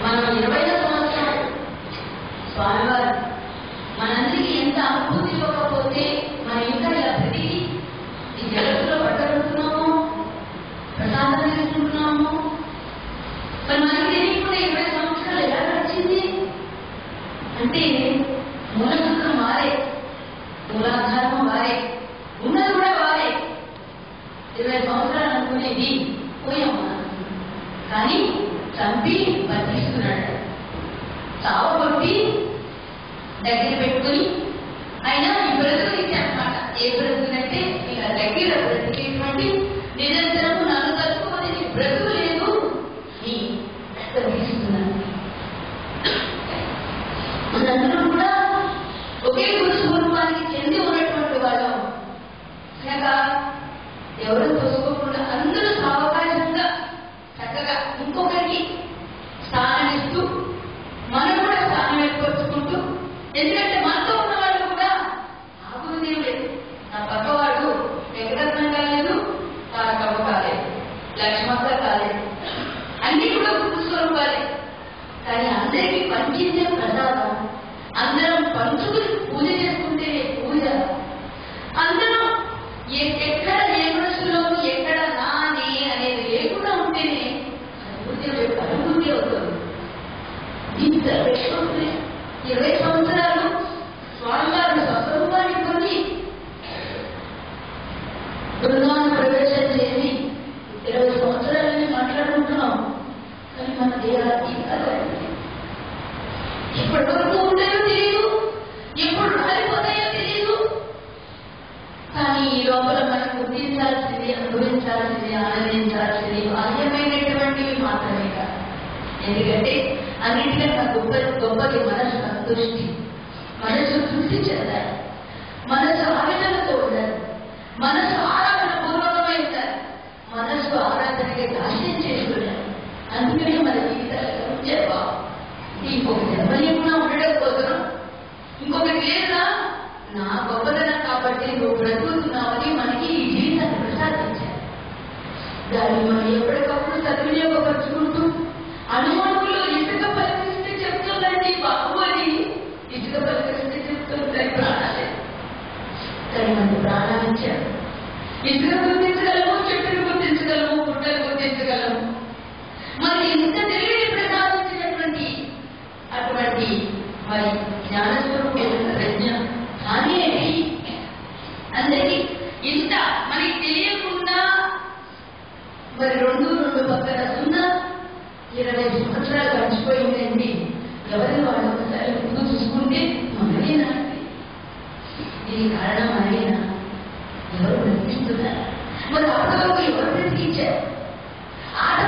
మనం 20వ సంవత్సరం స్వామివారు మనందరికీ ఎంత అనుభూతి ఇవ్వకపోతే మనం ఇంకా ఇలా ప్రతి ఈ జగత్తులో పట్టబడుతున్నాము, ప్రసాదం తీసుకుంటున్నాము. మరి మనకి తెలియకుండా 20 సంవత్సరాలు ఎలా వచ్చింది అంటే మూలసూత్రం వారే, మూలాధారం వారే, ఉన్నది కూడా వారే. 20 సంవత్సరాలు అనుకునేది పోయాము కానీ చంపి బతికిస్తున్నాడు. చావగొట్టి దగ్గర పెట్టుకుని ఆయన ఈ బ్రతుకు ఇచ్చారనమాట. ఏ బ్రతుకునంటే ఇలా దగ్గర బ్రతికేటువంటి నిరంతరము నన్ను తలుపుకొని నీ బ్రతుకు లేదు నీ తీసుకున్నాను. మనందరం కూడా ఒకే గురు స్వరూపానికి చెంది ఉన్నటువంటి వాళ్ళం కనుక ఎవరు తోసుకోకుండా అందరూ సావకాశంగా చక్కగా ఇంకొకరికి స్థానం ఇస్తూ మనం కూడా స్థానం ఏర్పరచుకుంటూ, ఎందుకంటే మనతో ఉన్న వాళ్ళు కూడా ఆ గురుదేవుడే. నా పక్కవాడు వెంకటరత్నం కాలేదు, తారకమ్మ కాలేదు, లక్ష్మక్క కాలేదు, అన్ని కూడా గురు స్వరూపాలే. కానీ అందరికీ పంచిందే ప్రసాదం. అందరం పంచుకుని పూజ చేసుకుంటే పూజ. అందరం ఎక్కడ ఏ మనసులోనూ ఎక్కడ నానే అనేది లేకుండా ఉంటేనే గురుదేవుడు యొక్క అనుభూతి అవుతుంది. ఇంత 20 సంవత్సరాలు స్వామివారిని స్వస్వరూపాన్ని పొంది బృందావన ప్రవేశం చేసి 20 సంవత్సరాలని మాట్లాడుకుంటున్నాం. కానీ మన దేహానికి ఎప్పటి వరకు ఉంటాయో తెలియదు, ఎప్పుడు రాలిపోతాయో తెలియదు. కానీ ఈ లోపల మనం గుర్తించాల్సింది, అనుభవించాల్సింది, ఆనందించాల్సింది బాహ్యమైనటువంటివి మాత్రమే కాదు. ఎందుకంటే అన్నింటికన్నా గొప్పది మనసు సంతృష్టి. మనసు తృప్తి చెందాలి, మనసు ఆవేదనతో ఉండాలి, మనసు ఆరాధన పూర్వకమై ఉండాలి, మనసు ఆరాధనకి దాస్యం చేసుకున్నాడు. అందుకనే మన జీవితాలకు జన్మ ఇంకొక జన్మ లేకుండా ఉండడం కోసం ఇంకొకటి లేదా నా గొప్పదనం కాబట్టి నువ్వు బ్రతుకుతున్నావని మనకి ఈ జీవితాన్ని ప్రసాదించారు. దాన్ని మనం ఎప్పటికప్పుడు సద్వినియోగపరుచుకుంటూ అనుమానంలో ఇసుక పరిస్థితి చెప్తుందండి బాబు అని, ఇసుక పరిస్థితి చెప్తుందని ప్రాణాలే. కానీ మనకు ప్రాణాలు ఇచ్చారు. ఇసుక గుర్తించగలము, చెట్టును గుర్తించగలము, పుట్టను గుర్తించగలము. మరి ఇంత తెలివిని ప్రసాదించినటువంటి అటువంటి మరి జ్ఞానస్వరూపమైన ప్రజ్ఞ కానీ అందరికీ ఇంత మనకి తెలియకుండా మరి రెండు పక్కన సున్నా 20 సంవత్సరాలు గడిచిపోయిందండి. ఎవరిని వాళ్ళు ఒకసారి ముందు చూసుకుంటే మనమేనా? దీని కారణం మనమేనా? ఎవరు బ్రతికిస్తున్నారు? మరి అప్పటివరకు ఎవరు బ్రతికించారు? ఆట